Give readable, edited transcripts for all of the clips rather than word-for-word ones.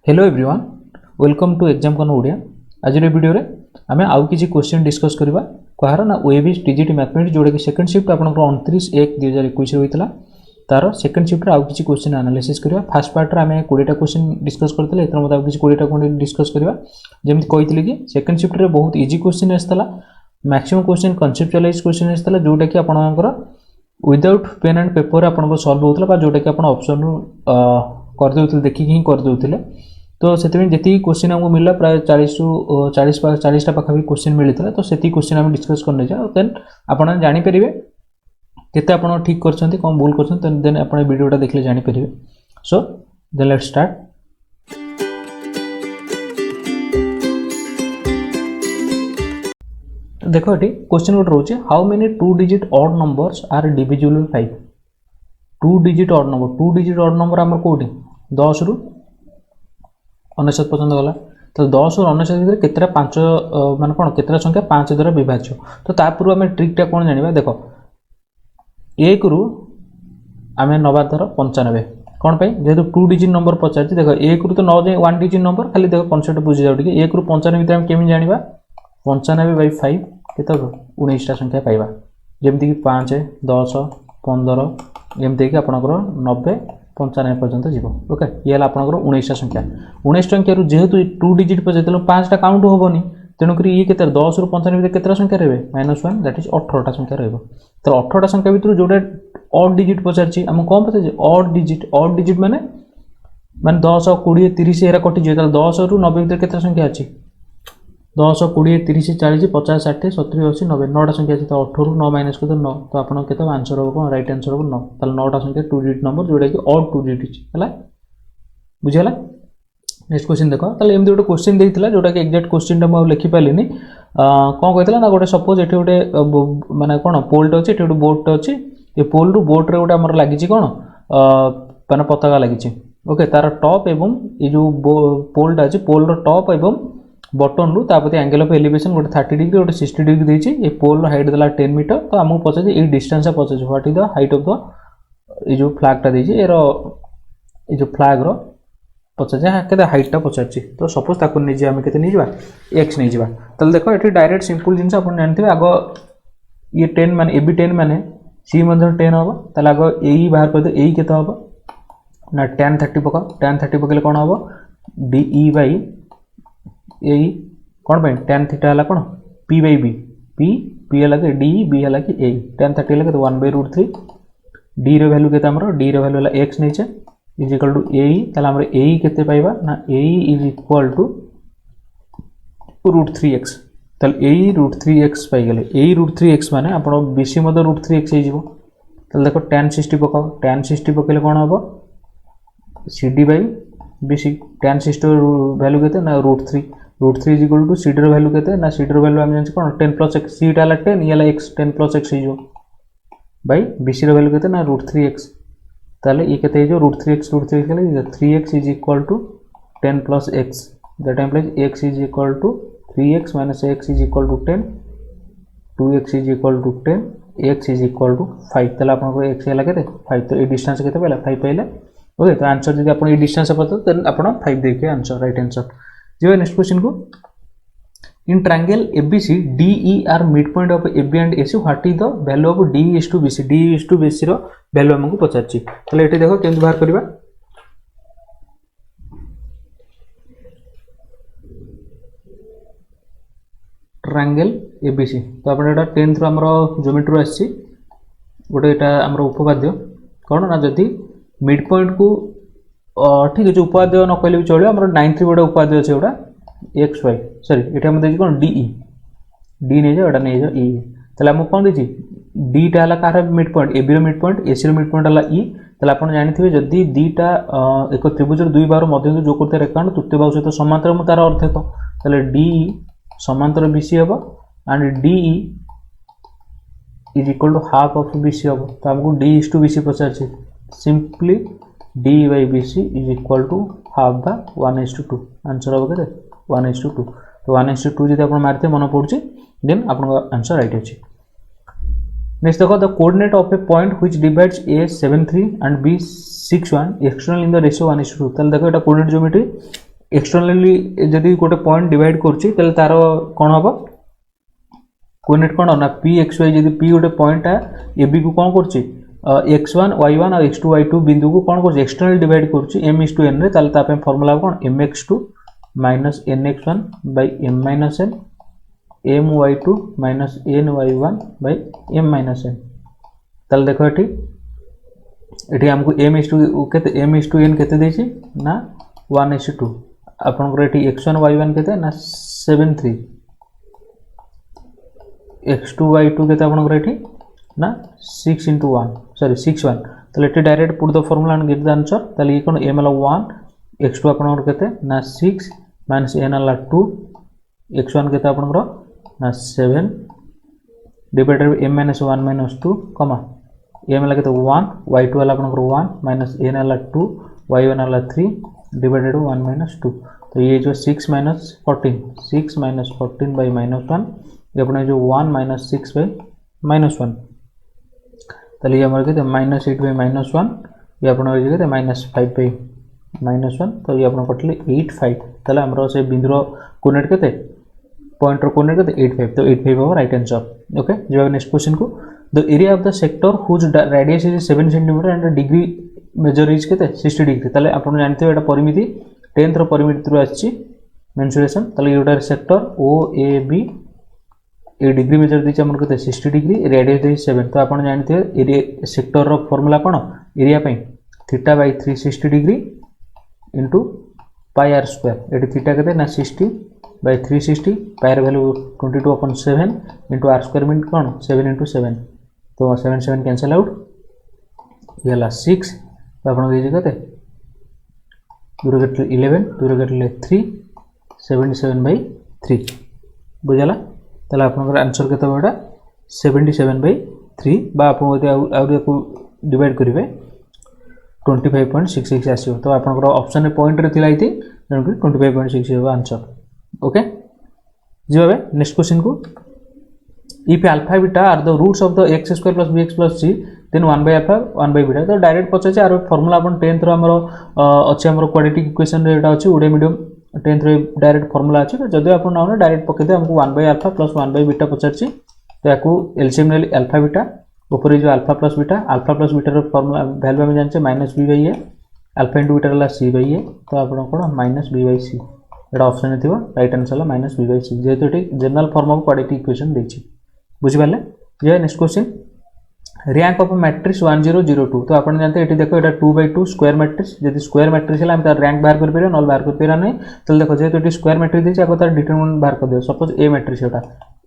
Hello everyone welcome to exam कन ओडिया। आज video रे आमे आउ किछि क्वेश्चन डिस्कस करबा कहार ना ओएबीएस टीजीटी मैथमेटिक्स जोडे कि सेकंड शिफ्ट आपन 29/1/2021 होइतला तार सेकंड शिफ्ट रे आउ किछि क्वेश्चन एनालिसिस करबा। फर्स्ट पार्ट रे आमे 20 टा क्वेश्चन डिस्कस करतले एतर मत आउ किछि 20 टा क्वेश्चन डिस्कस करबा। जेमति कहितले कि सेकंड शिफ्ट रे बहुत इजी क्वेश्चन आस्तला, मैक्सिमम क्वेश्चन कॉन्सेप्चुअलाइज क्वेश्चन आस्तला जोटा कि आपनकर विदाउट पेन एंड पेपर आपन सॉल्व होतला बा जोटा कि आपन ऑप्शन कर देउतले देखि कि कर देउतले। तो से जी क्वेश्चन आमको मिलला प्राय 40 टा पाखा क्वेश्चन मिलता तो से क्वेश्चन आम डिस्कस करने जा देन आपन जानीपर केते आपन ठीक कर कौन भूल कर देन आप वीडियोटा देखले जानीपर। So then let's start. देख ये क्वेश्चन गोटे रोचे how many 2 digit odd numbers are divisible by 5। 2 digit odd number आम कौटी 10 रु 99 पर्यंत गला तो 10 और 99 भितर केतरा 5 माने कोन केतरा संख्या 5 द्वारा विभाज्य। तो ता पूर्व आम ट्रिकटा कोन जानिबा देख 1 रु आम नवा धर 95 कौन पे जेहेतु 2 डिजिट नंबर पचार देख 1 रु तो 9 जाए 1 डिजिट नंबर खाली देख कॉन्सेप्ट बुझी जाउ टिके 1 रु 95 भितर आम केमि जानिबा 95/5 केते 19 टा संख्या पाइबा जेमति कि 5 10 15 जेमति कि आपनकर 90 95 पर्यंत जीव। ओके ये आपनकर 19 टा संख्या 19 संख्या रु जेहेतु 2 डिजिट पर जेतलो 5 टा काउंट होबनी तेणुक ये केते 10 रु 95 भितर केतरा संख्या रहबे -1 दैट इज 18 टा संख्या रहबो। तो 18 टा संख्या भितर जोडा ऑड डिजिट पचारची हम कोन पता जे ऑड डिजिट माने 10 20 30 एरा कटि जे 10 रु 90 भितर केतरा संख्या अछि 10 20 30 40 50 60 70 80 90 9 टा संख्या अछि। तो 18 रु 9 माइनस को 9 तो आपन केते आंसर हो कोन राइट आंसर हो 9 ताले 9 टा संख्या 2 डिजिट नंबर जोडा कि ऑड 2 डिजिट हला बुझियला। नेक्स्ट क्वेश्चन देखो ताले एमदी गोटे क्वेश्चन देइतला जोडा कि एग्जैक्ट क्वेश्चन टा म लिखि पालिनी कोन कहतला ना गोटे सपोज एठी गोटे माने कोन पोल टा अछि एठी गोटे बोर्ड टा अछि ए पोल रु बोर्ड रे गोटे हमर लागि छि कोन माने पताका लागि छि। ओके तार टॉप एवं ए जो पोल टा अछि पोल रो टॉप एवं बटन रु तापति एंगल ऑफ एलिवेशन गोटे 30 डिग्री गोटे 60 डिग्री देछि। ए पोल रो हाइट देला 10 मीटर तो हमहु पछे ए डिस्टेंस पछे what is the height of the ए जो फ्लैग टा देछि एरो ए जो फ्लैग रो पछे जे केते हाइट टा पछाछि। तो सपोज ताको नि जे हम केते नि जिबा x नि जिबा तले देखो एठी डायरेक्ट सिंपल जिंस अपन जानथिबे आगो ये 10 माने ए बी 10 माने c मध्ये 10 होबो तले आगो ए बाहर कर दे ए केते होबो ना tan 30 पका tan 30 पकेले कोन होबो de बाय ए कोन बाय tan थीटा हला कोन p बाय b p हला के d b हला के a tan 30 हला के 1/√3 d रो वैल्यू केते हमरो d रो वैल्यू हला x नेचे इज इक्वल टू a तले हमरो a केते पाइबा ना a is equal to √3x तले a √3x पाइ गेले a √3x माने आपण bc मध्ये √3x हे जिवो तले देखो tan 60 पकाओ tan 60 पकेले कोन होबो cd by bc tan 60 value केते ना √3 इज इक्वल टू cd रो वैल्यू केते ना cd रो वैल्यू हम जानि कोन 10 + x c टा 10 ये x 10 + x हे जिवो बाय bc रो वैल्यू केते ना √3x ताले ये केते जो √3x केले 3x is equal to 10 + x that implies x is equal to 3x - x is equal to 10 2x is equal to 10 x is equal to 5 ताले आपन को x हला केते 5 तो ए डिस्टेंस केते पहला 5 पाइले। ओके तो आंसर जदि आपन ए डिस्टेंस पता देन आपन 5 देखे आंसर राइट आंसर जो नेक्स्ट क्वेश्चन को in triangle ABC DE are mid point of AB and AC what is the value of DE/BC DE/BC रो वैल्यू हमको पचारची तले एठी देखो केमि बाहर करबा ट्रायंगल ABC तो आपण एटा 10th रो हमरो ज्योमेट्री आछि गोटे एटा हमरो उपपाद्य कोन ना जदि मिड पॉइंट को ठीक है जो उपाद्य न कहले भी चलियो हमरो 9th रे गोटे उपाद्य अछि ओडा xy सॉरी एटा हम देछि कोन DE d नै जे ओडा नै जे e तले हम कोन देछि d टा हला कार मिड पॉइंट AB रो मिड पॉइंट AC रो मिड पॉइंट हला e तले आपण जानिथिबे जदि दीटा एक त्रिभुज रो दुई बाहु मध्य जो करते रेखाखंड तृतीय बाहु सहित समांतर म तार अर्थ हेतो तले DE समांतर BC हबो and DE is equal to half of BC हबो तो हमको D/BC पचारछि simply D/BC is equal to half बा 1:2 आंसर हो गए 1:2 तो 1:2 जब आप मारते मन पड़ुछि देन आपन आंसर राइट अछि। नेक्स्ट देखो the coordinate of A point which divides A 73 and B 61 external in the ratio 1:2 ताले देखो एटा कोऑर्डिनेट ज्योमेट्री एक्सटर्नाली जदि गोटे पॉइंट डिवाइड करुच्ची तेल तार कौन हम कोऑर्डिनेट कौन ना पी एक्स वाई जब पी गोटे पॉइंट ए बी को कौन करुच्ची x1 y1 और x2 y2 बिंदु को कौन कर एक्सटर्नल डिवाइड करुच्ची m इज टू n रे ताले तापे फार्मूला कौन mx2 minus nx1 by m minus n my2 minus ny1 by m minus n ताले देखो एठी हमको m इज टू केते m इज टू n केते देछि ना 1:2 आपनकर एठी x1 y1 केते ना 7:3 x2 y2 केते आपनकर एठी ना 6 into 1 sorry 6 1 ताले एठी direct put the formula and get the answer ताले ये कोन m हला 1 x2 आपनकर केते ना 6 माइनस n हला 2 x1 केते आपनकर ना 7 divided by m minus 1 minus 2 कमा m हला केते 1 y2 हला आपनकर 1 माइनस n हला 2 y1 हला 3 डिवाइडेड बाय 1 minus 2 तो ये जो 6 minus 14 by minus 1 ये अपने जो 1 minus 6 by minus 1 ताले ये हमारे कहते माइनस 8 बाई माइनस 1 ये अपना कहते माइनस 5 बाई माइनस 1 तो ये अपना कटले 8 5 ताले हमरो से बिंदुर कोऑर्डिनेट केते पॉइंटर कोऑर्डिनेट केते 8 5 तो 8 5 होगा राइट आंसर ओके जो नेक्स्ट क्वेश्चन को the area of the sector whose radius is 7 centimetre and degree measure is केते 60 डिग्री ताले आपण जानते हो एटा परिमिति 10th रो परिमिति रु आछि मेंसुरेशन ताले योटा सेक्टर ओ ए बी ये डिग्री मेजर दी हमर कते 60 डिग्री रेडियस दी 7 तो आपण जानते हो एरिया सेक्टर रो फार्मूला कोन एरिया पई theta by 360 degree into pi r square एटी थीटा केते ना 60 by 360 pi r value 22/7 into r square mean कोन 7 into 7 तो 7 7 कैंसिल आउट ये हला 6 तो आपण के केते दूर केते 11 दूर केते 3 77/3 बुझला ताले आपनकर आंसर केते बडा 77/3 बा आपन यदि आउर को डिवाइड करिवे 25.66 आसीयो तो आपनकर ऑप्शन पॉइंट रे थिला इति जन 25.66 हो आंसर ओके जिबे नेक्स्ट क्वेश्चन को if alpha beta are the roots of the x square plus bx plus c then 1 by alpha 1 by beta तो डायरेक्ट पछे आरो फार्मूला अपन 10th रो हमरो अछि हमरो क्वाड्रेटिक इक्वेशन रे एटा अछि ओडे मीडियम 10th रे डायरेक्ट फार्मूला अछि तो जदि अपन नाउ डायरेक्ट पके दे हमको 1 by alpha plus 1 by beta पछरछि तो याकू एलसीएम ले अल्फा बीटा ऊपर जो अल्फा प्लस बीटा रो फार्मूला वैल्यू हम जानछे -b/a अल्फा इनटू बीटा ला c/a तो आपण कोन -b/c एटा ऑप्शन थिबो राइट आंसर ला -b/c जेतो एटी general form of quadratic equation देछि बुझि पाले ये next question rank of matrix 1002 तो आपण जानते एटी देखो एटा 2/2 स्क्वायर मैट्रिक्स यदि स्क्वायर मैट्रिक्स हला हम तार रैंक बाहर कर पेरे नल बाहर कर पेरा नै तो देखो जेतो एटी स्क्वायर मैट्रिक्स देछि आको तार डिटरमिनेंट बाहर कर दे सपोज ए मैट्रिक्स एटा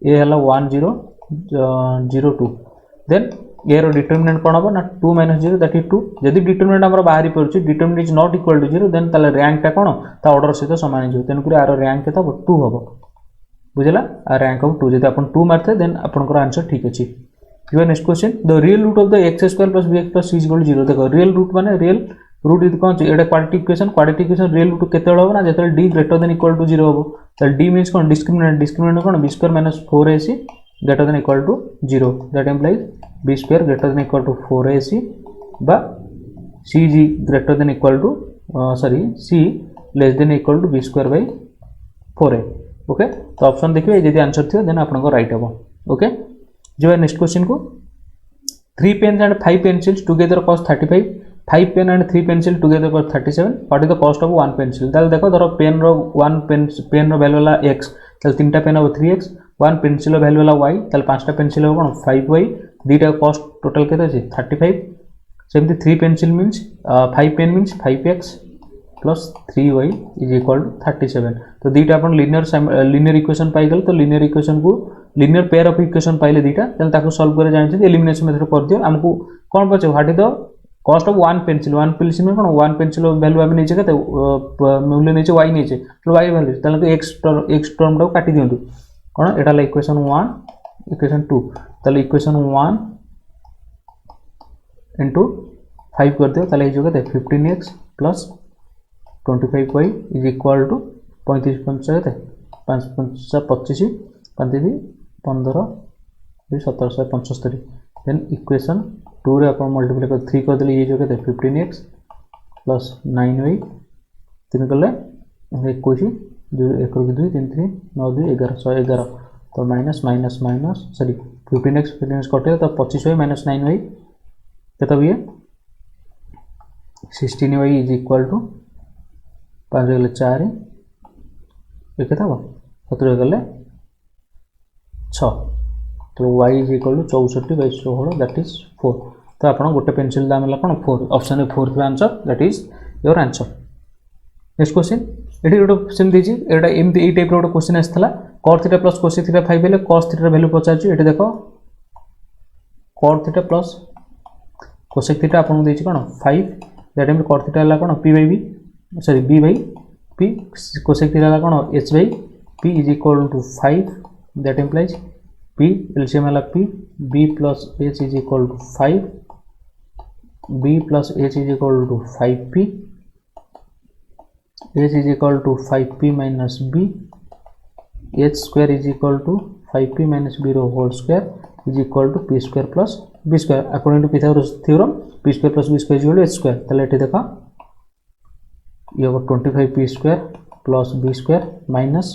ए हला 1002 देन ए रो डिटरमिनेंट कोन हो ना 2 - 0 दैट इज 2 यदि डिटरमिनेंट हमर बाहरी परछि determinant is not equal to 0 then ताले रैंक ता कोन ता ऑर्डर सहित समान हो तेन पुरा आरो रैंक केता 2 होबो बुझला आ रैंक ऑफ 2 जदि अपन 2 मारते देन आपनकर आंसर ठीक अछि यो next question the real root of the x square plus bx plus c equal to 0 देखो रियल रूट माने रियल रूट इज कोन एटा क्वाड्रेटिक इक्वेशन रियल रूट केते होबो ना जेतल d greater than equal to 0 होबो त d मींस कोन डिस्क्रिमिनेंट कोन b square minus 4ac greater than equal to 0 that implies b square greater than equal to 4ac बा cg greater than equal to c less than equal to b square by 4a okay तो option देखिए यदि answer थियो then आपन को right होबो okay जो है नेक्स्ट क्वेश्चन को 3 pens and 5 pencils together cost 35 5 pen and 3 pencil together cost 37 what is the cost of 1 pencil ताल देखो धरो पेन रो 1 पेन रो वैल्यू वाला x ताल 3टा पेन हो 3x 1 पेंसिल रो वैल्यू वाला y ताल 5टा पेंसिल हो कोन 5y दीटा कॉस्ट टोटल केते अछि 35 सेमती 3 pencil means 5 pen means 5x plus 3y is equal to 37 तो दीटा अपन लीनियर इक्वेशन पाई गल तो लीनियर इक्वेशन को लीनियर पेयर ऑफ इक्वेशन पाइले दीटा तन ताको सॉल्व करे जानि छै एलिमिनेशन मेथड कर दियो हमको कोन पचे what is the cost of 1 pencil में कोन 1 पेंसिल वैल्यू हम नीचे केते मूल्य नीचे y नीचे तो y वैल्यू तन तो x टर्म को काटी दियंतु कोन एटा ला इक्वेशन 1 इक्वेशन 2 तले इक्वेशन 1 into 5 कर दियो तले जो केते 15x plus 25y is equal to 35 5 केते 5 5 25 5 15 1775 देन इक्वेशन 2 रे अपन मल्टीप्लाई कर 3 कर देले ये जो केते 15x plus 9y 3 करले 21 2 1 2 3 3 9 2 11 111 तो minus minus minus sorry 15x कटे तो 25y माइनस 9y केते हुए 16y इज इक्वल टू 5 गले 4 ये केते हो 17 गले 6 तो y is equal to 64/16 that is 4 तो आपण गोटे पेंसिल दाम ला कोन 4 option A 4th answer that is your answer next question एटी गोटे सेम दीजिए एटा एमती ए टाइप रो गोटे क्वेश्चन आसला cos theta plus cos theta 5 हेले cos थीटा वैल्यू पचार एटी देखो cos theta plus cos theta आपन देछि कोन 5 दैट मीन cos थीटा हला कोन p/b sorry b/p cos theta हला कोन h/p is equal to 5 that implies p LCM हला p b plus h is equal to 5 b plus h is equal to 5p h is equal to 5p minus b h square is equal to 5p minus b whole square is equal to p square plus b square according to Pythagoras theorem p square plus b square is equal to h square तले eighty देखा ये 25p square plus b square minus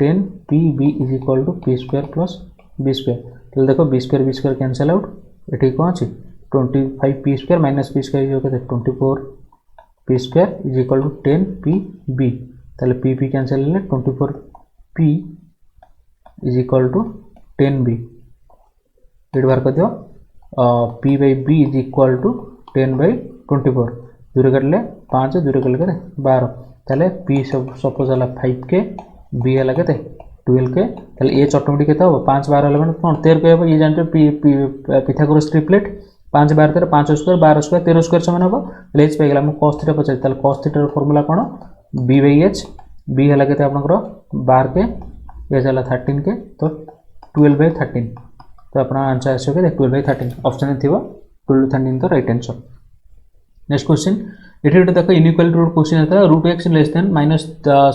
10pb is equal to p square plus b square तले देखो b square cancel out eighty कौन अछि 25p square minus p square is equal to 24p square is equal to 10pb ताले p cancel ले 24p is equal to 10b एट बार कर दियो p/b is equal to 10/24 दूर कर ले 5 दूर कर ले 12 ताले p सपोज हला 5k b हला केते 12k ताले h ऑटोमेटिक केते हो 5 12 हला माने कोन 13 के ये जानते Pythagoras triplet 5 12 13 5 square 12 square 13 square समान होबो लेच पे गेला हम cos थीटा पचार ताले cos थीटा फार्मूला कोन b/h b हला केते आपनकर 12 के h हला 13 के तो 12/13 तो अपना आंसर आसे के 12/13 ऑप्शन थिबो 12/13 तो राइट आंसर नेक्स्ट क्वेश्चन एठी देखो इनइक्वालिटी रूट क्वेश्चन आता root x less than minus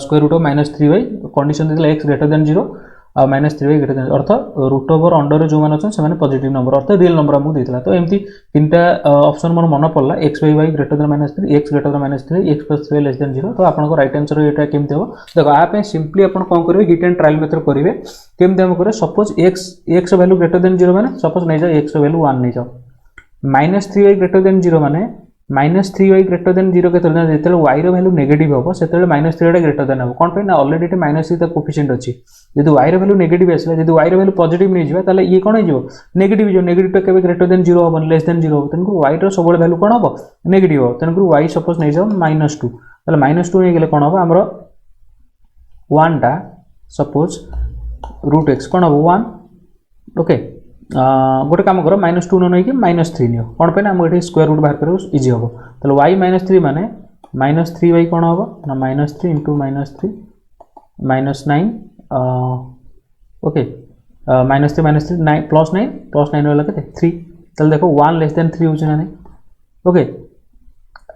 square root of -3y condition देला x greater than 0 -3y greater than अर्थ रूट ओवर अंडर जो मान अछन से माने पॉजिटिव नंबर अर्थ रियल नंबर हमु देतला तो एमती तीनटा ऑप्शन मोर मन पड़ला x/y greater then -3 x greater then -3 x + 3y less than 0 तो आपन को राइट आंसर एटा केमते हो देखो आ पे सिंपली आपन कोन करबे हिट एंड ट्रायल मेथड करिवे केमते हम करे suppose x value greater than 0 माने सपोज नै जाओ x वैल्यू 1 नै जाओ -3y ग्रेटर देन 0 माने -3y ग्रेटर देन 0 के तरह जेते y रो वैल्यू नेगेटिव होबो सेते -3 टा ग्रेटर देन होबो कोन पे ना ऑलरेडी टे -3 तक कोफिशिएंट अछि यदि y रो वैल्यू नेगेटिव आसला यदि y रो वैल्यू पॉजिटिव नै जिबा ताले ये कोन हो जिवो नेगेटिव जो नेगेटिव टा केबे ग्रेटर देन 0 होबो लेस देन 0 होबो तनको y रो सबले वैल्यू कोन होबो नेगेटिव हो तनको y सपोज नै जाओ -2 ताले -2 नै गेले कोन होबो हमरो 1 टा सपोज √x कोन होबो 1 ओके गोटे काम करो -2 न कि -3 नियो कोन पे ना हम एठी स्क्वायर रूट बाहर करो इजी होबो तले y -3 माने -3y कोन होबो ना -3 * -3 -9 ओके -3 -3 9 +9 वाला केते 3 तले देखो 1 लेस देन 3 होछ ना नै ओके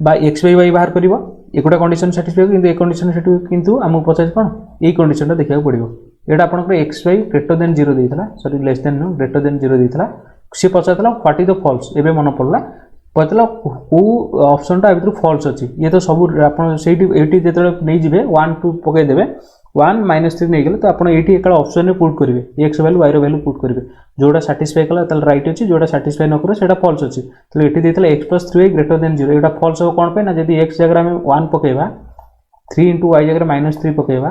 बा x/y बाहर करिवो एकोटा कंडीशन सैटिस्फाई किंतु ए कंडीशन सैटिस्फाई किंतु हम पचास कोन ए कंडीशन ता देखिया पड़िबो एटा आपन को x/y ग्रेटर देन 0 देइतला sorry less than no greater than 0 देइतला से पचातला व्हाट इज द फॉल्स एबे मन पड़ला पतला को ऑप्शन ता भीतर फॉल्स अछि ये तो सब आपन सेठी एटी जेतले नै जिवे 1 2 पके देबे 1 -3 नै गेले तो आपन एटी एकला ऑप्शन रे पुट करिवे x वैल्यू y रो वैल्यू पुट करिवे जोडा सैटिस्फाई कला तल राइट अछि जोडा सैटिस्फाई न करे सेटा फॉल्स अछि तो एटी देइतला x + 3y ग्रेटर देन 0 एटा फॉल्स हो कोन पे ना यदि x जगह में 1 पकेबा 3 * y जगह -3 पकेबा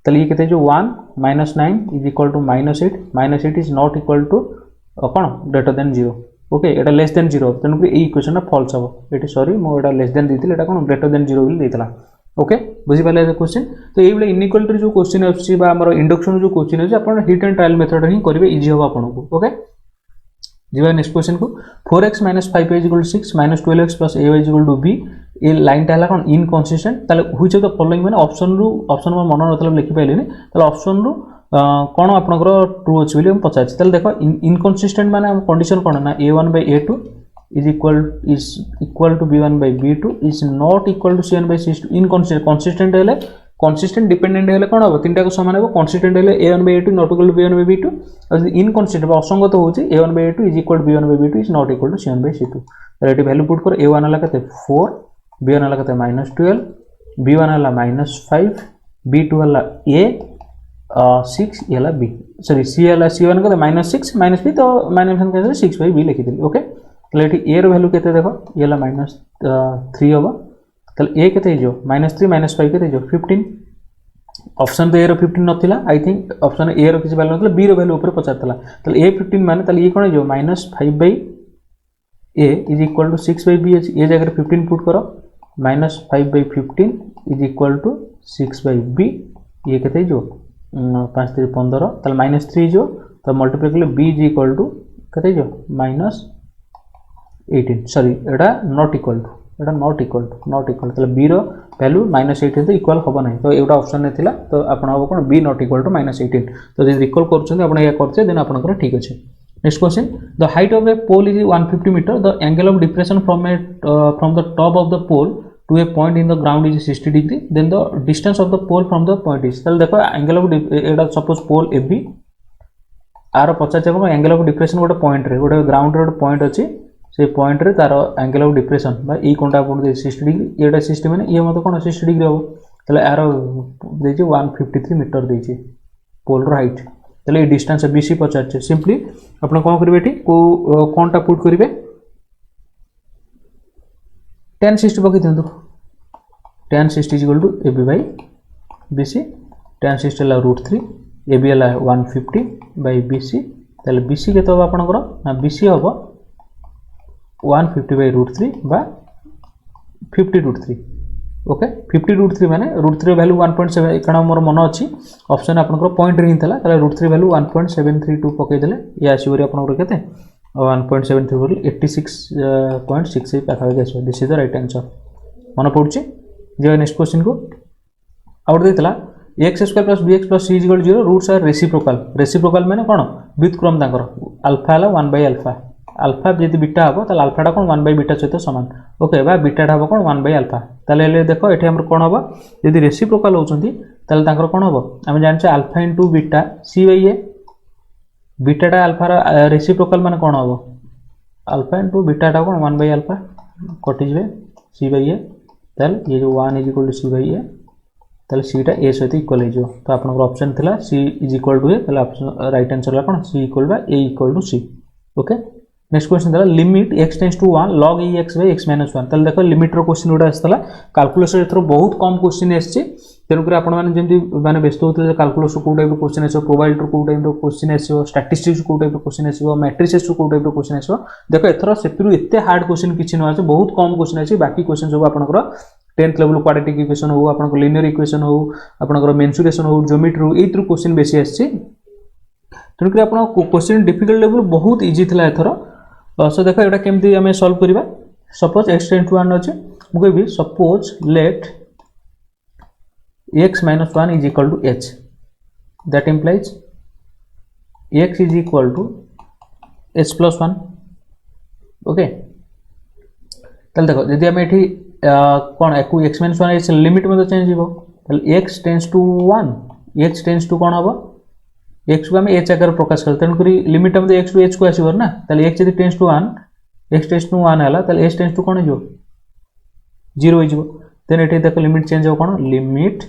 तले ये कहते जो 1 -9 is equal to -8 -8 is not equal to कोन ग्रेटर देन 0 ओके एटा लेस देन 0 तनु ए इक्वेशन फॉल्स हो एटी सॉरी मो एटा लेस देन देतिल एटा कोन ग्रेटर देन 0 बिल देतला ओके बुझी पाले क्वेश्चन तो ए बेले इनइक्वालिटी जो क्वेश्चन अछि बा हमर इंडक्शन जो क्वेश्चन अछि अपन हिट एंड ट्रायल मेथड ही करिवे इजी हो आपन को ओके जीवा नेक्स्ट क्वेश्चन को 4x - 5y = 6 -12x + ay = b ए लाइन ताला कोन इनकंसिस्टेंट ताले व्हिच ऑफ द फॉलोइंग माने ऑप्शन में मन मतलब लिखि पाइलेनी ताले ऑप्शन रु कोन आपनकर ट्रू अछि बोली हम पचाछि ताले देखो इनकंसिस्टेंट माने कंडीशन कोन ना a1/a2 is equal to b1/b2 is not equal to c1/c2 inconsistent consistent हेले कंसिस्टेंट डिपेंडेंट हेले कोन हो तीनटा को समान हो कंसिस्टेंट हेले a1/a2 not equal to b1/b2 और इनकंसिस्टेंट असंगत होछि a1/a2 is equal to b1/b2 is not equal to c1/c2 तो एटी वैल्यू पुट कर a1 हला कते 4 b1 हला कते -12 B1 है -5 B2 है A 6 ये है B सॉरी C है C1 को -6 -B तो -1 6/B लिखिदेली ओके ताले एठी A रो वैल्यू केते देखो ये है -3 होबो ताले A केते जो -3 -5 केते जो 15 ऑप्शन तो A रो 15 नथिला आई थिंक ऑप्शन A रो किछि वैल्यू नथिला B रो वैल्यू ऊपर पचारतला ताले A 15 माने ताले ये कोन जो -5/A is equal to 6/B ये जगह 15 पुट करो -5/15 इज इक्वल टू 6/B ये केते जो 5 3 15 ताले -3 जो तो मल्टीप्लाई करले B इज इक्वल टू केते जो -18 sorry Etah not equal to ताले B रो वैल्यू -18 तो इक्वल होबो नै तो एटा ऑप्शन ने थिला तो आपण हो कोन B नॉट इक्वल टू -18 तो जे रिकॉल करछन आपण या करछे देन आपनकर ठीक अछि next question the height of a pole is 150 metre the angle of depression from the top of the pole to a point in the ground is 60 degree then the distance of the pole from the point is ताले देखो angle of एटा suppose pole AB आर 50 जगह angle of depression गोटे point रे गोटे ground रे point अछि से पॉइंट रे तार एंगल ऑफ डिप्रेशन बा ई कोनटा आपण दे 60 डिग्री एटा 60 माने ये मत कोन 60 डिग्री हो ताले आर देछि 153 मीटर देछि पोल रो हाइट ताले ए डिस्टेंस BC पचार सिंपली आपण कोन करबे एठी को कोनटा पुट करिवे tan 60 पकि दिंतु tan 60 equal to AB by BC tan 60 ला √3 AB ला 150 बाय BC ताले BC केतो आपण कर ना BC होबो 150 बाय √3 बा 50√3 ओके 50√3 माने √3 वैल्यू 1.7 एकणा मोर मन अछि ऑप्शन आपनकर पॉइंट रे हितला ताले √3 वैल्यू 1.732 पकै देले या आसीबरी आपनकर केते 1.73 बोल 86.68 पाखा गैस this is the right answer मन पड़ुछि जे नेक्स्ट क्वेश्चन को आउट देतला x² + bx + c = 0 roots are reciprocal माने कोन व्युत्क्रम तांकर अल्फा हला 1/α अल्फा यदि बीटा हबो ताले अल्फाटा कोन 1/बीटा सहित समान ओके बा बीटाटा हबो कोन 1/α ताले ले देखो एठी हमर कोन हबो यदि रेसिप्रोकल होचंती ताले तांकर कोन हबो हम जानछे अल्फा * बीटा c/a बीटाटा अल्फा रा रेसिप्रोकल माने कोन हबो अल्फा * बीटाटा कोन 1/α कटि जबे c/a ताले ये जो 1 = c/a ताले c टा a सहित इक्वल हे जो तो आपन ऑप्शन थिला c = a ताले ऑप्शन राइट आंसर ला कोन c = a = c okay next question दला limit x tends to 1 log ex by x - 1 ताले देखो लिमिट रो क्वेश्चन उडा आस्तला कैलकुलेशन एथरो बहुत कम क्वेश्चन एसछि तेनु करे आपण माने जेंति माने व्यस्त होतले कैलकुलेशन को टाइप रो क्वेश्चन एसो प्रोबेबिलिटी को टाइप रो क्वेश्चन एसो स्टैटिस्टिक्स को टाइप रो क्वेश्चन एसो मैट्रिसेस को टाइप रो क्वेश्चन एसो देखो एथरो सेपिरु एते हार्ड क्वेश्चन किछि न आछे बहुत कम क्वेश्चन अछि बाकी क्वेश्चन सब आपनकर 10th लेवल क्वाड्रेटिक इक्वेशन हो आपनकर लिनियर इक्वेशन हो आपनकर मेंसुरेशन हो ज्योमेट्री हो एथरो क्वेश्चन बेसी आछी तेनु करे आपण क्वेश्चन डिफिकल्ट लेवल बहुत इजी थिला एथरो सो देखो एटा केमती हमें सॉल्व करिबा सपोज x टेंड टू 1 अछि मु कहबी suppose let x - 1 is equal to h that implies x is equal to h plus 1 okay तल देखो यदि हम एठी कोन एकु x - 1 इस लिमिट में तो चेंज हिबो तल x tends to 1 h tends to कोन हबो x को हम h आकार प्रकाश कर तन करी लिमिट हम x टू h को आसीबर ना तले x यदि tends to 1 x tends to 1 हला तले h टेंड्स टू कोन जो 0 हो जिवो देन एठी देखो लिमिट चेंज हो कोन limit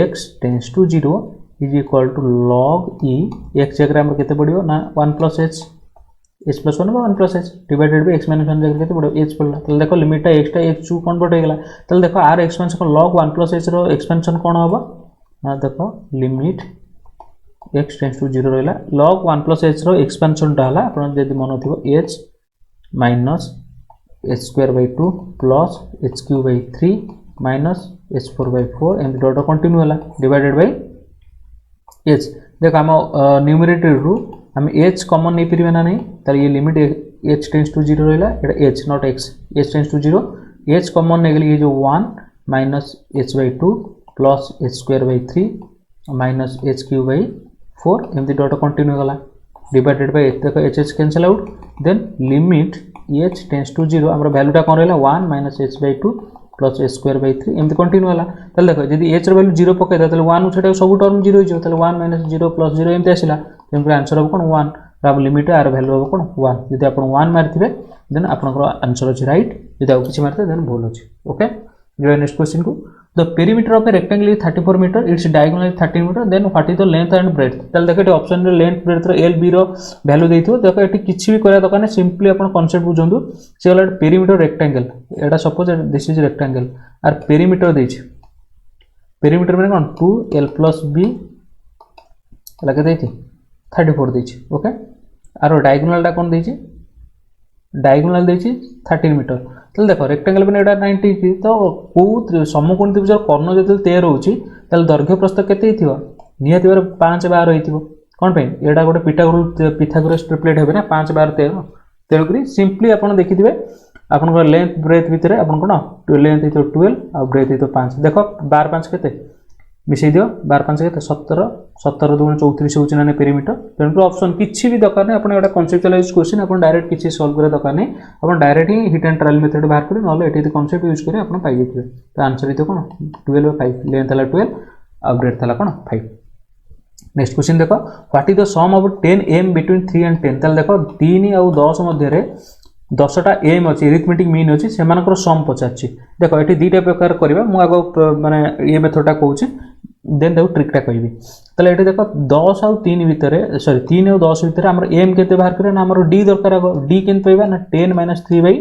x tends to 0 is equal to log e x जगह हम केते पडियो ना 1 + h h + 1 1 + h divided by x - 1 जगह केते पडियो h पडला तले देखो लिमिट टा x टा x टू कन्वर्ट हो गेला तले देखो r एक्सपेंशन को log 1 + h रो एक्सपेंशन कोन होबा ना देखो लिमिट x टेंड्स टू 0 रहला log 1 + h रो एक्सपेंशन टा हला आपण जदी मन थिबो h - h²/2 + h³/3 - h4/4 and dot continue हला डिवाइडेड बाय h देखो हम न्यूमरेटर रू हम h कॉमन नै परिबे ना नै त ये लिमिट h टेंड्स टू 0 रहला एटा h not x h tends to 0 h common नै गेली ये जो 1 - h/2 + h²/3 - h³/4 एमती डॉट कंटिन्यू गला डिवाइडेड बाय देखो h cancel out then limit h tends to 0 हमर वैल्यूटा कोन रहला 1 - h/2 + h²/3 एमती कंटिन्यू हला तले देखो यदि h रो वैल्यू 0 पके दा तले 1 उछटा सब टर्म 0 हो जो तले 1 - 0 + 0 एमती आसिला तेन आंसर हो कोन 1 राब लिमिट आर वैल्यू हो कोन 1 यदि आपण 1 मारथिबे देन आपनकर आंसर अछि राइट यदि आ किछि मारते देन भूल अछि ओके जो नेक्स्ट क्वेश्चन को the perimeter of a rectangle is 34 metre its diagonal is 13 metre then what is the length and breadth ताले देखो ये ऑप्शन रे लेंथ ब्रेथ रो एल बी रो वैल्यू देइथो देखो एटी किछि भी करा दरकार नै सिंपली अपन कांसेप्ट बुझंदु से वाला पेरीमीटर रेक्टेंगल एटा सपोज दिस इज रेक्टेंगल आर पेरीमीटर देइछ पेरीमीटर माने कोन 2l + b लगे देइछ 34 देइछ ओके आरो डायगोनल टा कोन देइछ डायगोनल देइछ 13 मीटर ताले देखो रेक्टेंगल में एटा 90 की तो को समकोण त्रिभुज कर्ण जते 13 होची ताले दैर्घ्य प्रस्थ केते हिथिबो नियति बार 5 12 हिथिबो कोन पे एटा गोटे पिथागोरस ट्रिपलेट हेबे ना 5 12 13 तेणु करी सिंपली आपण देखिथिबे आपण को लेंथ ब्रेथ भितरे आपण कोन लेंथ हितो 12 आ ब्रेथ हितो 5 देखो 12 5 केते मिसै दियो 12 5 केते 17 17 2 34 होची ना पेरीमीटर तेणु ऑप्शन किछि भी दरकार नै आपण एटा कन्सेप्चुअलाइज क्वेश्चन आपण डायरेक्ट किछि सॉल्व करे दरकार नै आपण direct he hit and trial method बाहर करी नले एटी कन्सेप्ट यूज करी आपण पाइ जेतिबे तो आंसर हितो कोन 12/5 लेंथ हला 12 आ ब्रेथ हला कोन 5 नेक्स्ट क्वेश्चन देखो what is the sum of 10 m between 3 and 10 ताल देखो 3 और 10 मध्य रे 10टा एम अच्छी एरिथमेटिक मीन अच्छी से सम पचार देखो ये दुईटा प्रकार करवा मुझे माने ये मेथडटा कहूँ देन देखो ट्रिकटा कहबी ताले ये देखो 10 और 3 भितर सॉरी 3 और 10 भितर आमर एम केते बाहर करिया ना आमर डी दरकार डी केन पाइबा ना 10 - 3 बाई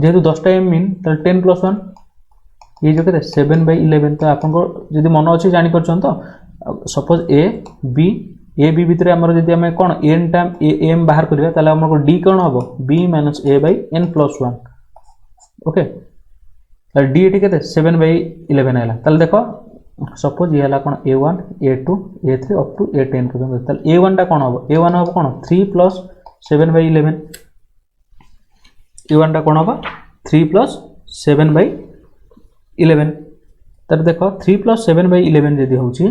जेहेतु 10टा एम मीन ताले 10 + 1 ये जो केते 7/11 तो आपन जदि मन अच्छी जानि परछन तो सपोज ए बी भितर आमर जदि आमे कोन n टाइम ए एम बाहर करिया ताले हमर डी कोन हबो b - a/n + 1 ओके ताले डी एटी केते 7/11 हैला ताले देखो सपोज ये हला कोन a1 a2 a3 up to a10 पर्यंत ताले a1 टा कोन हबो a1 हबो कोन 3 + 7/11 a1 टा कोन हबो 3 + 7/11 ताले देखो 3 + 7/11 जदि होची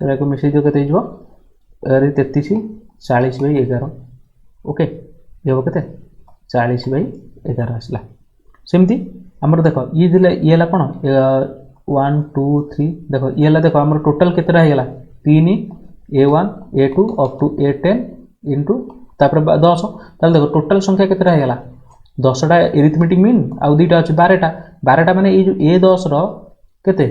ताले को मिसै दियो केते हिजो अरे 33 40/11 ओके ये हो केते 40/11 आसला सेमती हमर देखो ये दिले ये ला कोन 1 2 3 देखो ये ला देखो हमर टोटल केतेरा हेला 3 a1 a2 up to a10 into तापर 10 ताले देखो टोटल संख्या केतेरा हेला 10 टा एरिथमेटिक मीन आ दुईटा अछि 12 टा माने ये जो a10 रो केते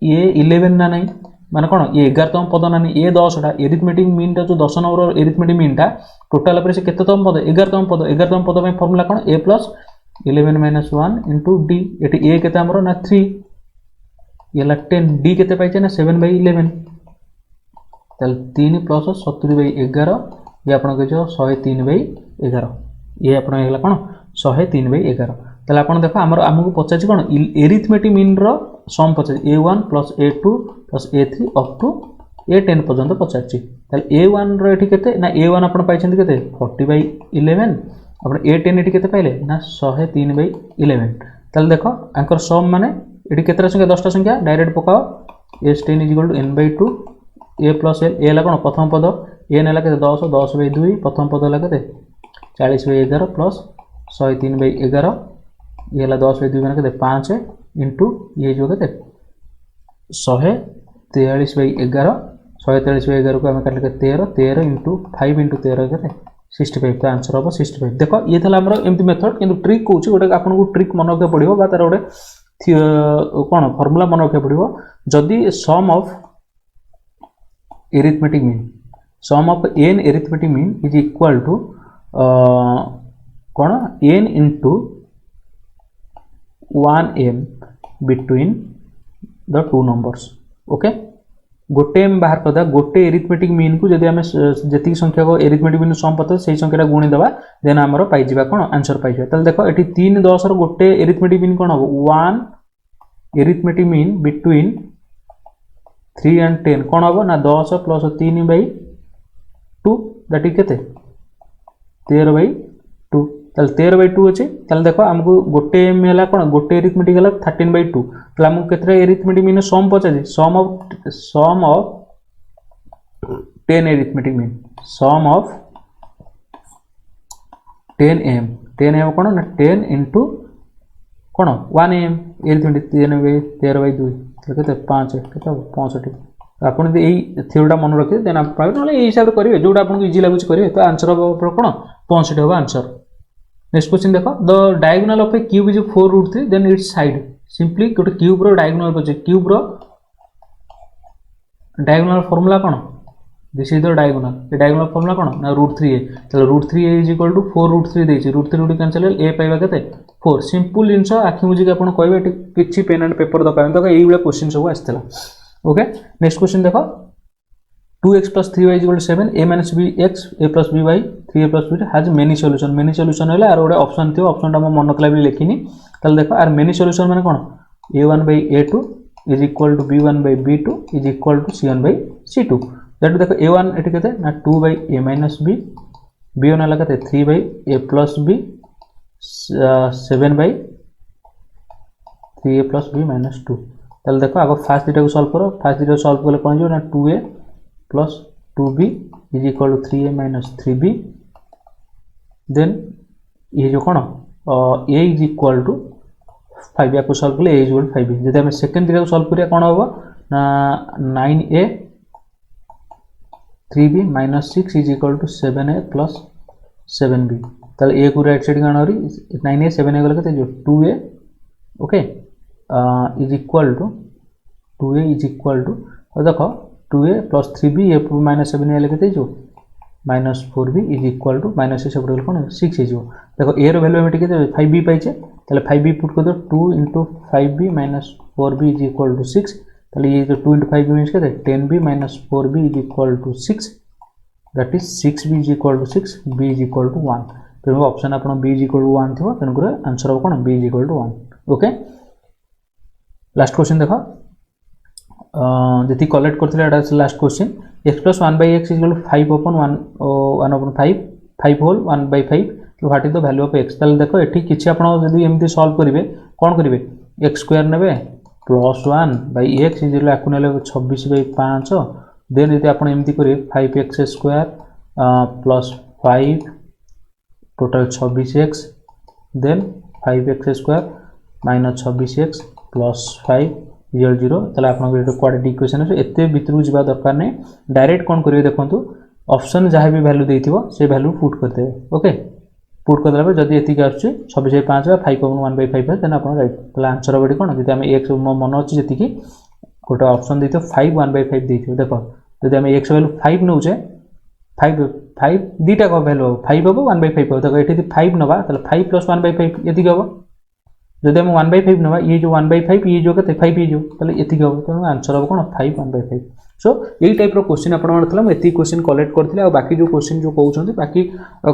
ये 11 ना नहीं माने कोन ये 11तम पद ना नहीं ये 10 टा एरिथमेटिक मीन टा जो 10 नंबर एरिथमेटिक मीन टा टोटल पर से केतेतम पद 11तम पद में formula cone a + 11 - 1 into d eighty a केते हमरो ना 3 ये ला 10 d केते पाइछे ना 7/11 तल 3 + 70/11 ये आपण के जो 103/11 ये आपण हेला कोन 103/11 तले आपण देखो हमर हमकु पचाछि कोन एरिथमेटिक मीन रो सम पचाछि a1 + a2 + a3 up to a10 पर्यंत पचाछि तले a1 रो एठी केते ना a1 आपण पाइछन केते 40/11 आपण a10 एठी केते पाइले ना 103/11 तले देखो अंकर सम माने एठी केतरा संख्या 10टा संख्या डायरेक्ट पकाओ s10 = n/2 a + l a ला कोन प्रथम पद n ला केते 10 10/2 प्रथम पद ला केते 40/11 + 103/11 ये ला 10/2 माने केते 5 इनटू ये जो केते 143/11 143/11 को हम काटले 13 इनटू 5 इनटू 13 केते 65 तो आंसर हो 65 देखो ये थला हमरो एमती मेथड किंतु ट्रिक कहूची गोटे आपन को ट्रिक मन रखे पड़िबो बा तार गोटे कोन फार्मूला मन रखे पड़िबो जदी sum of arithmetic mean sum of n arithmetic mean is equal to कोन n into 1m between the two numbers okay गोटे एम बाहर करदा गोटे एरिथमेटिक मीन को जदि हमें जति संख्या को एरिथमेटिक मीन सम पता से संख्याटा गुणी देबा देन हमरो पाइ जिबा कोन आंसर पाइ जिबा तले देखो एठी 3 10 रो गोटे एरिथमेटिक मीन कोन हो 1 एरिथमेटिक मीन बिटवीन 3 एंड 10 कोन हो ना 10 + 3/2 दैट इज केते 13/2 तले 13/2 अछि तले देखो हमको गोटे एम हला कोन गोटे एरिथमेटिक हला 13/2 तले हमको केतरा एरिथमेटिक मीन सम पचाछि sum of 10 arithmetic mean sum of 10m कोन ना 10 इनटू कोन 1m एरिथमेटिक 13/2 तले केते 5 केते 65 आपण ए थ्योरीटा मन रखि देन आप नले ए हिसाब रे करिवे जोडा आपन को इजी लागुच करिवे तो आंसर हो कोन 65 हो आंसर नेक्स्ट क्वेश्चन देखो the diagonal of a cube is 4√3 then its side simply गोटे क्यूब रो डायगोनल पचे क्यूब रो डायगोनल फॉर्मूला कौन this is the diagonal a diagonal formula कौन ना √3a चलो √3a इज इक्वल टू 4√3 देछि √3 कैंसिल a पाइबा केते 4 सिंपल जिंस आखि मुझे कि आपण कहबे किछि पेन एंड पेपर दरकार तो एई बेला क्वेश्चन सब आस्थिला ओके नेक्स्ट क्वेश्चन देखो 2x plus 3y is equal to 7 a minus b x a plus b y 3a plus b has many solution है आर गोटे ऑप्शन थी ऑप्शन टा मन कला भी लिखिनी ताले देखो आर मेनी सॉल्यूशन माने कोन a1 by a2 is equal to b1 by b2 is equal to c1 by c2 that देखो a1 एठी केते ना 2 by a minus b b1 वाला केते 3 by a plus b 7 by 3a plus b minus 2 ताले देखो आगो fast डीटा को सॉल्व करो फास्ट डीटा सॉल्व करले कोन जो ना 2a plus 2b is equal to 3a minus 3b then ये जो कौन a is equal to 5 या को सॉल्व करले a is equal to 5b जदि हम सेकंड डीटा को सॉल्व करिया कोन होबो ना 9a 3b minus 6 is equal to 7a plus 7b ताले a को राइट साइड गाना हरी 9a 7a गले के जो 2a okay is equal to 2a is equal to देखो 2a plus 3b a minus 7a लिखते जो minus 4b is equal to minus 6 सेपटे कौन 6 है जो देखो a रो वैल्यू हम टिके 5b पाइछे ताले 5b पुट कर दो 2 into 5b minus 4b is equal to 6 ताले ये जो 2 into 5b मींस केते 10b minus 4b is equal to 6 that is 6b is equal to 6 b is equal to 1 तो ऑप्शन आपण b is equal to 1 थिबो तन करे answer हो कोन b is equal to 1 okay last question देखो जति collect करथिले एटा last question x plus 1 by x is equal to 5 upon 1 upon 5 whole 1 by 5 तो what is the value of x ताले देखो एठी किछि आपण जदी एमती सॉल्व करिवे कोन करिवे x स्क्वायर नेबे plus 1 by x is equal to नेले 26 by 5 देन यदि आपण एमती करिवे 5x square plus 5 total 26x then 5x square minus 26x plus 5 0 0 ताले आपन को क्वाड्रेटिक इक्वेशन है एते भितरु जिबा दरकार नै डायरेक्ट कोन करिवे देखंतु ऑप्शन जहां भी वैल्यू देथिबो से वैल्यू पुट करते ओके पुट कर देबे जदी एति आछी 26 by 5 5 upon 1 by 5 देन आपन राइट ताले आंसर बडी कोन जदी हम x मन अछि जति कि गोटे ऑप्शन देथियो 5 1 by 5 देथियो देखो जदी हम x वैल्यू 5 नउचे 5 दीटा को वैल्यू 5 हबो 1 by 5 देखो एठी 5 नबा ताले 5 plus 1 by 5 एति हबो जदि हम 1 by 5 नबा ये जो 1 by 5 ये जो कते 5 ये जो ताले एति हबो तो आंसर हबो कोन 5 1 by 5 सो एई टाइप रो क्वेश्चन आपण मानथला म एति क्वेश्चन कलेक्ट करथिले आ बाकी जो क्वेश्चन जो कहउछन्ती बाकी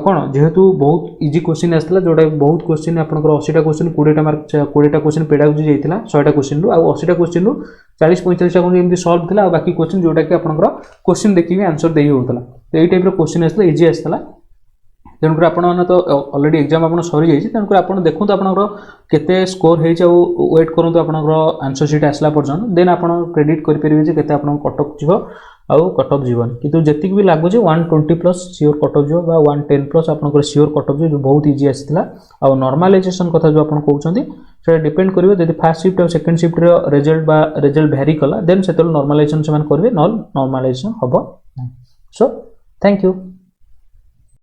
कोन जेहेतु बहुत इजी क्वेश्चन आस्तला जोडा बहुत क्वेश्चन आपनकर 80 टा क्वेश्चन 20 टा मार्क 20 टा क्वेश्चन पेडागोजी जाइतिला 100 टा क्वेश्चन रो आ 80 टा क्वेश्चन रो 40 45 सेकंड एमती सॉल्व थिला आ बाकी क्वेश्चन जोडा कि आपनकर क्वेश्चन देखि आंसर देई होतला तो एई टाइप रो क्वेश्चन आस्तला इजी आस्तला तेणुक आपने तो ऑलरेडी एग्जाम आप सरी जाइए तेणुक आप देखो आपंकर केते स्कोर हो वेट करूँ आपंकर आंसर सीट आसला पर्यटन देन आप क्रेडिट करेंगे केते आप कटअप जीव आउ कटअप जीवन किंतु जी भी लगुच 120 प्लस सियोर कटअप जीव 110 प्लस आप सियोर कटअप जीव बहुत इजी आसाला आ नॉर्मलाइजेशन कथा जो आप कहते से डिपेंड करेंगे जब फास्ट शिफ्ट और सेकंड शिफ्ट रिजल्ट भेरी कला देन से नॉर्मलाइजेशन से करेंगे नॉर्मलाइजेशन हम सो थैंक यू।